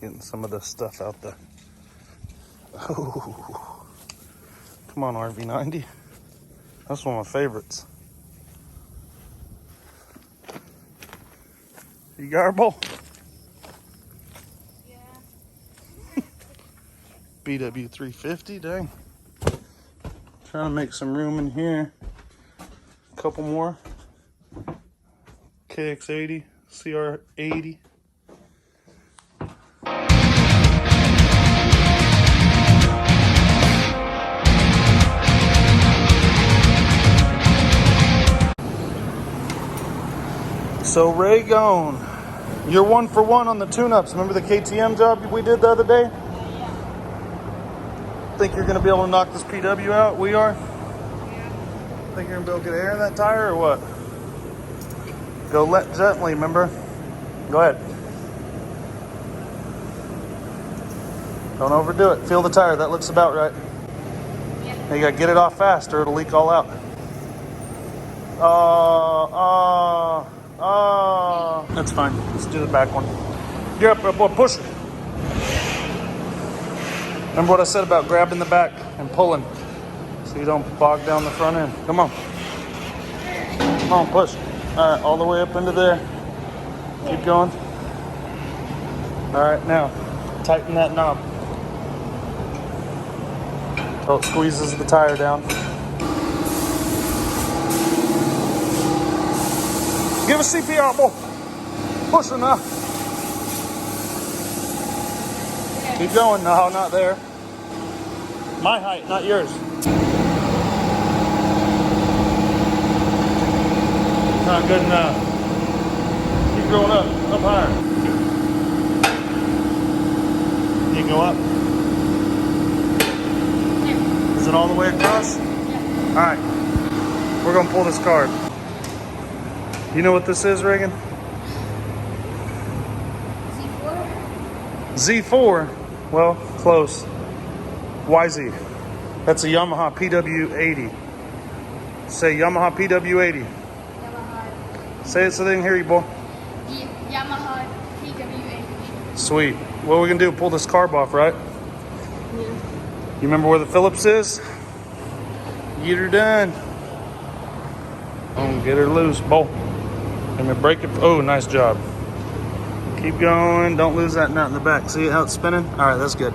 getting some of this stuff out there. Oh, come on, RV90. That's one of my favorites. You got her, Bull? Yeah. PW350, dang. Trying to make some room in here. A couple more. KX80, CR80. So Ray gone. You're 1 for 1 on the tune-ups. Remember the KTM job we did the other day? Yeah. Think you're gonna be able to knock this PW out? We are? Yeah. Think you're gonna be able to get air in that tire or what? Go gently, remember? Go ahead. Don't overdo it. Feel the tire, that looks about right. Yeah. Now you gotta get it off fast or it'll leak all out. That's fine. Let's do the back one. Get up, boy, push it. Remember what I said about grabbing the back and pulling so you don't bog down the front end. Come on. Come on, push. All right, all the way up into there. Keep going. All right, now tighten that knob. So it squeezes the tire down. Give a CPR, boy. Push it now. Keep going. No, not there. My height, not yours. Not good enough. Keep going up higher. You can go up. Yeah. Is it all the way across? Yeah. All right. We're gonna pull this card. You know what this is, Reagan? Z4? Z4? Well, close. YZ. That's a Yamaha PW80. Say Yamaha PW80. Yamaha. Say it so they can hear you, boy. Yamaha PW80. Sweet. What are we gonna do? Pull this carb off, right? Yeah. You remember where the Phillips is? Get her done. Get her loose, boy. Let me break it. Oh, nice job. Keep going. Don't lose that nut in the back. See how it's spinning? All right, that's good.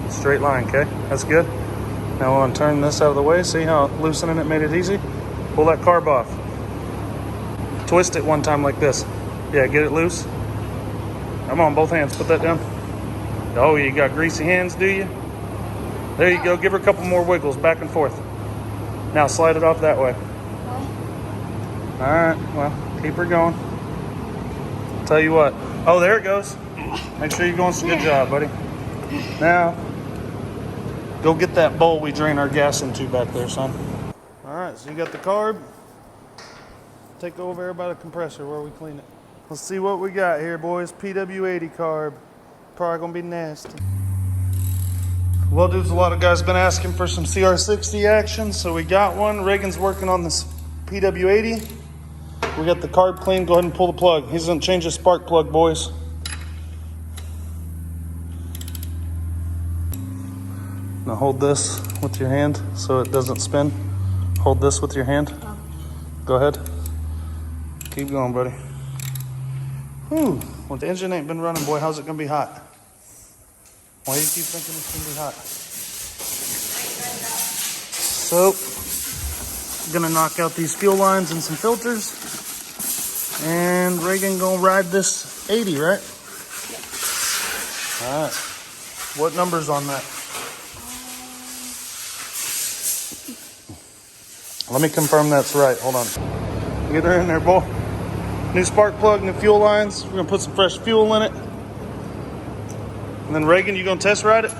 Straight line, okay? That's good. Now we're gonna turn this out of the way. See how loosening it made it easy? Pull that carb off. Twist it one time like this. Yeah, get it loose. Come on, both hands. Put that down. Oh, you got greasy hands, do you? There you go. Give her a couple more wiggles back and forth. Now slide it off that way. All right, well, keep her going. Tell you what. Oh, there it goes. Make sure you're going. Good job, buddy. Now, go get that bowl we drain our gas into back there, son. All right, so you got the carb. Take over there by the compressor where we clean it. Let's see what we got here, boys. PW80 carb. Probably gonna be nasty. Well, dudes, a lot of guys been asking for some CR60 action, so we got one. Reagan's working on this PW80. We got the carb clean. Go ahead and pull the plug. He's gonna change the spark plug, boys. Now hold this with your hand so it doesn't spin. Hold this with your hand. Go ahead. Keep going, buddy. Whew. Well, the engine ain't been running, boy. How's it gonna be hot? Why do you keep thinking it's gonna be hot? So, I'm gonna knock out these fuel lines and some filters. And Reagan gonna ride this 80, right? Yep. All right. What number's on that? Let me confirm that's right. Hold on. Get her in there, boy. New spark plug, new fuel lines. We're gonna put some fresh fuel in it. And then Reagan, you gonna test ride it?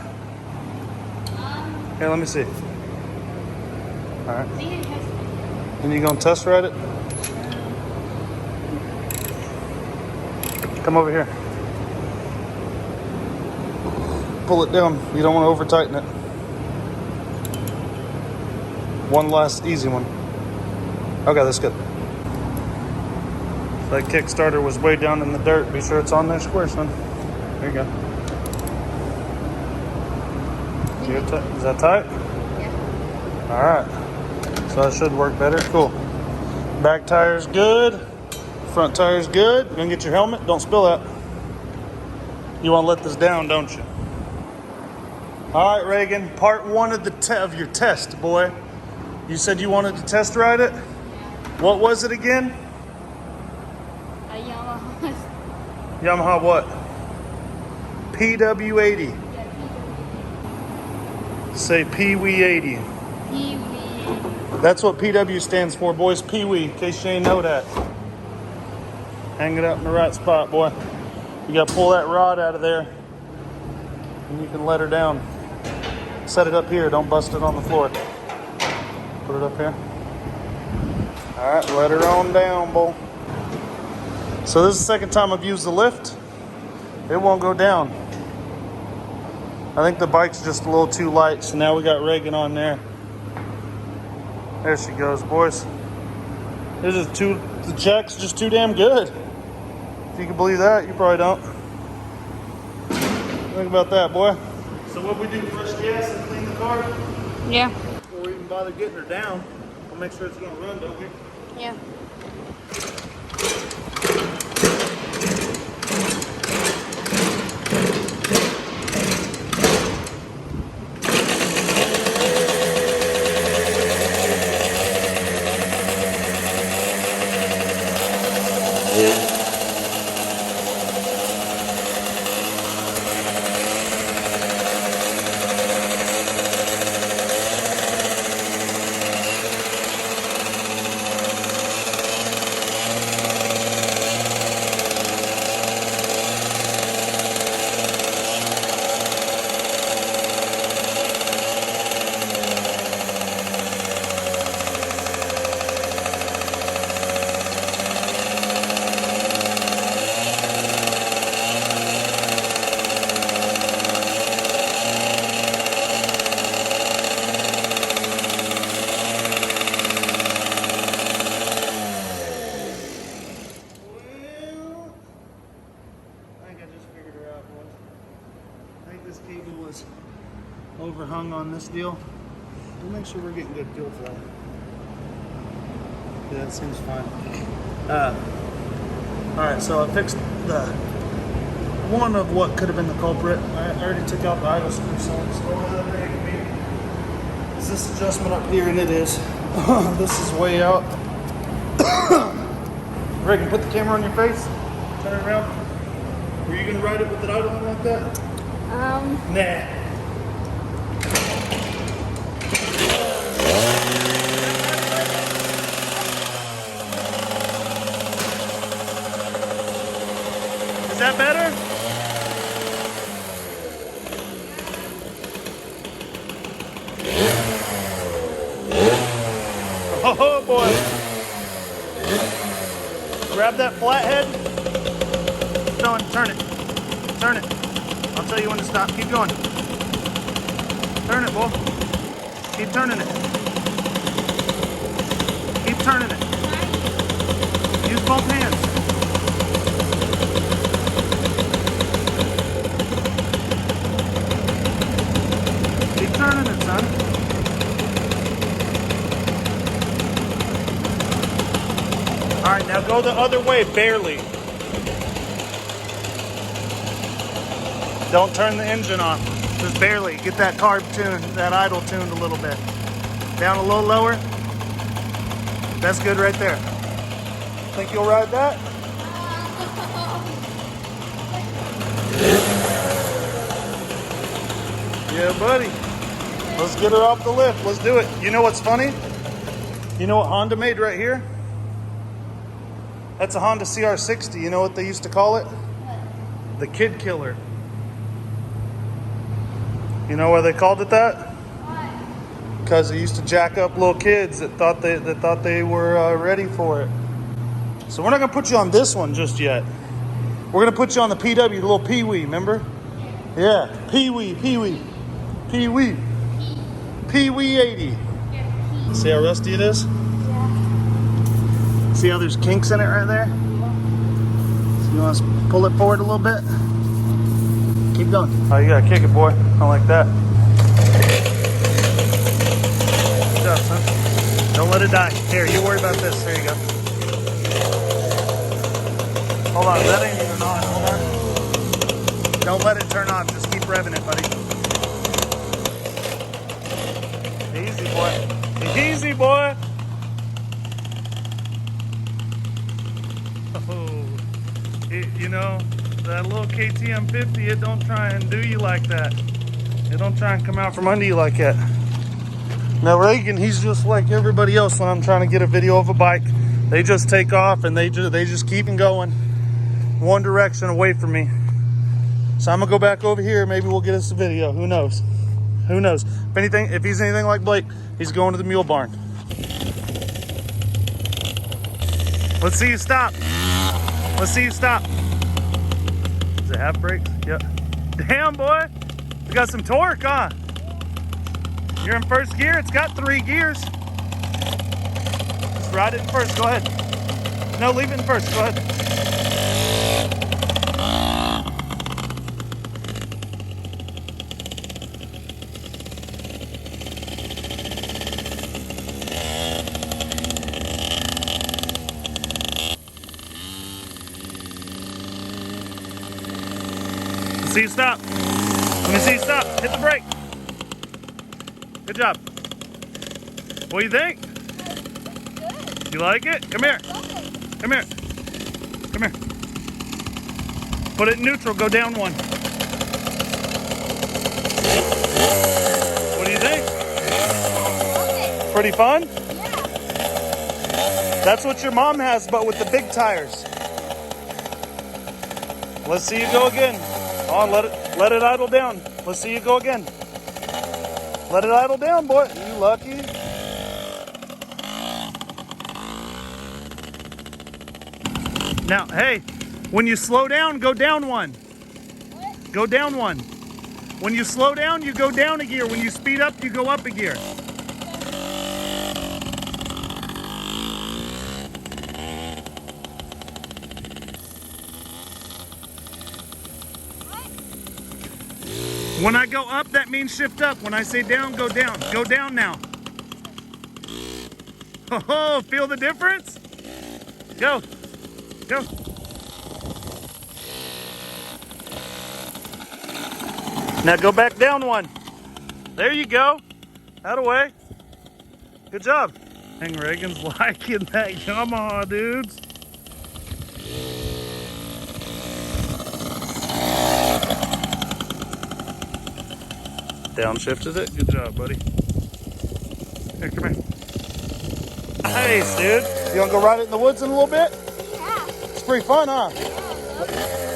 Here, let me see. All right. And you gonna test ride it? Come over here. Pull it down. You don't want to over tighten it. One last easy one. Okay, that's good. That Kickstarter was way down in the dirt. Be sure it's on there square, son. There you go. Is that tight? Yeah. All right. So that should work better. Cool. Back tire's good. Front tire's good. You gonna get your helmet? Don't spill that. You want to let this down, don't you? All right, Reagan. Part one of of your test, boy. You said you wanted to test ride it. Yeah. What was it again? A Yamaha. Yamaha what? PW80. Yeah, Say PW80. PW80. That's what PW stands for, boys. Pee-wee, in case you ain't know that. Hang it up in the right spot, boy. You gotta pull that rod out of there, and you can let her down. Set it up here, don't bust it on the floor. Put it up here. All right, let her on down, boy. So this is the second time I've used the lift. It won't go down. I think the bike's just a little too light, so now we got Reagan on there. There she goes, boys. The jack's just too damn good. If you can believe that, you probably don't. Think about that, boy. So what we do, brush gas and clean the car? Yeah. Before we even bother getting her down, we'll make sure it's gonna run, don't we? Yeah. This cable was overhung on this deal. We'll make sure we're getting good fuel flow. Yeah, that seems fine. Alright, so I fixed the one of what could have been the culprit. I already took out the idle screw, so I'm just going to the rig. Is this adjustment up here? And it is. This is way out. Reagan, put the camera on your face. Turn it around. Were you going to ride it with the idle on like that? Nah. Is that better? Oh boy. Grab that flathead. No, turn it. Turn it. I'll tell you when to stop. Keep going. Turn it, boy. Keep turning it. Keep turning it. Use both hands. Keep turning it, son. All right, now go the other way, barely. Don't turn the engine off, just barely. Get that carb tuned, that idle tuned a little bit. Down a little lower. That's good right there. Think you'll ride that? Yeah, buddy. Let's get her off the lift. Let's do it. You know what's funny? You know what Honda made right here? That's a Honda CR60. You know what they used to call it? The Kid Killer. You know why they called it that? Because they used to jack up little kids that thought they were ready for it. So we're not gonna put you on this one just yet. We're gonna put you on the PW, the little Pee-wee, remember? Yeah, Pee-wee, Pee-wee, Pee-wee, P.W80. See how rusty it is? Yeah. See how there's kinks in it right there? So you want to pull it forward a little bit? Keep going. Oh, you gotta kick it, boy. I like that. Let it die. Here, you worry about this. There you go. Hold on, that ain't even on. Hold on. Don't let it turn on. Just keep revving it, buddy. Easy, boy. Easy, boy. Oh, you know, that little KTM 50, it don't try and do you like that. It don't try and come out from under you like that. Now Reagan, he's just like everybody else when I'm trying to get a video of a bike. They just take off and they just keep going one direction away from me. So I'm gonna go back over here. Maybe we'll get us a video. Who knows? Who knows? If he's anything like Blake, he's going to the mule barn. Let's see you stop. Let's see you stop. Does it have brakes? Yep. Damn, boy. You got some torque, huh? You're in first gear. It's got 3 gears. Just ride it in first. Go ahead. No, leave it in first. Go ahead. Let's see you stop. Let me see you stop. Hit the brake. Good job. What do you think? Good. You like it? Come here. Come here. Come here. Put it in neutral. Go down 1. What do you think? Pretty fun? Yeah. That's what your mom has, but with the big tires. Let's see you go again. On, let it idle down. Let's see you go again. Let it idle down, boy. You lucky. Now, hey, when you slow down, go down 1. What? Go down 1. When you slow down, you go down a gear. When you speed up, you go up a gear. When I go up, that means shift up. When I say down, go down. Go down now. Oh, feel the difference? Go. Go. Now go back down 1. There you go. Out of the way. Good job. Dang, Reagan's liking that Yamaha, dudes. Downshifted it. Good job, buddy. Here, come here. Nice, dude. You want to go ride it in the woods in a little bit? Yeah. It's pretty fun, huh?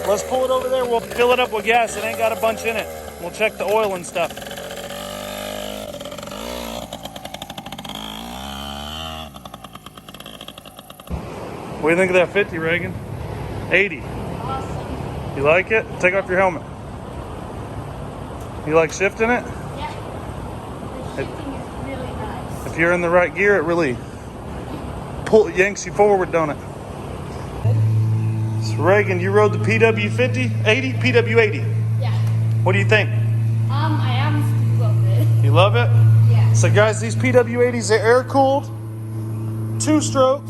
Let's pull it over there. We'll fill it up with gas. It ain't got a bunch in it. We'll check the oil and stuff. What do you think of that 50, Reagan? 80. Awesome. You like it? Take off your helmet. You like shifting it? Yeah. The shifting is really nice. If you're in the right gear, it really yanks you forward, don't it? So Reagan, you rode the PW50, 80, PW80. Yeah. What do you think? I honestly love it. You love it? Yeah. So guys, these PW80s, they're air-cooled, 2-stroke,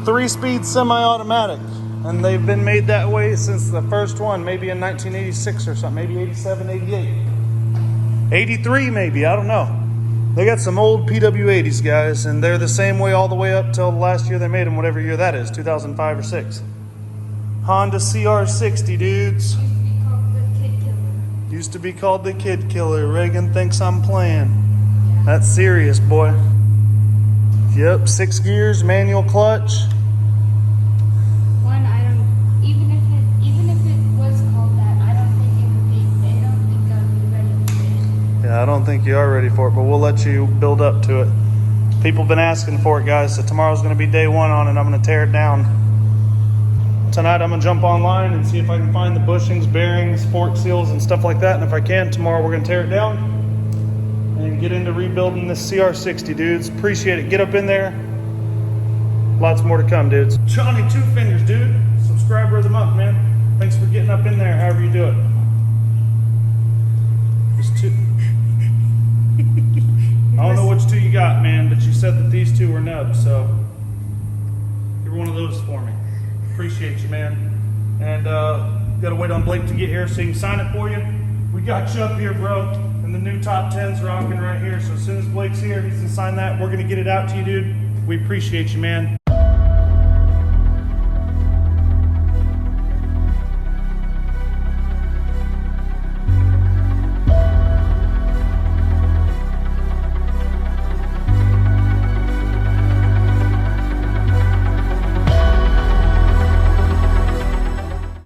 3-speed semi-automatic. And they've been made that way since the first one, maybe in 1986 or something, maybe 87, 88. 83 maybe, I don't know. They got some old PW80s, guys, and they're the same way all the way up till the last year they made them, whatever year that is, 2005 or 6. Honda CR60, dudes. Used to be called the Kid Killer. Reagan thinks I'm playing. That's serious, boy. Yep, 6 gears, manual clutch. Even if it was called that, I don't think it would be. I don't think I'd be ready for it. Yeah, I don't think you are ready for it, but we'll let you build up to it. People have been asking for it, guys, so tomorrow's going to be day 1 on it. I'm going to tear it down. Tonight I'm going to jump online and see if I can find the bushings, bearings, fork seals, and stuff like that. And if I can, tomorrow we're going to tear it down and get into rebuilding this CR60, dudes. Appreciate it. Get up in there. Lots more to come, dudes. Johnny Two Fingers, dude. Subscriber of the month, man. Thanks for getting up in there, however you do it. Just 2. I don't know which 2 you got, man, but you said that these two were nubs, so you're one of those for me. Appreciate you, man. And gotta wait on Blake to get here so he can sign it for you. We got you up here, bro, and the new top 10's rocking right here. So as soon as Blake's here, he's gonna sign that. We're gonna get it out to you, dude. We appreciate you, man.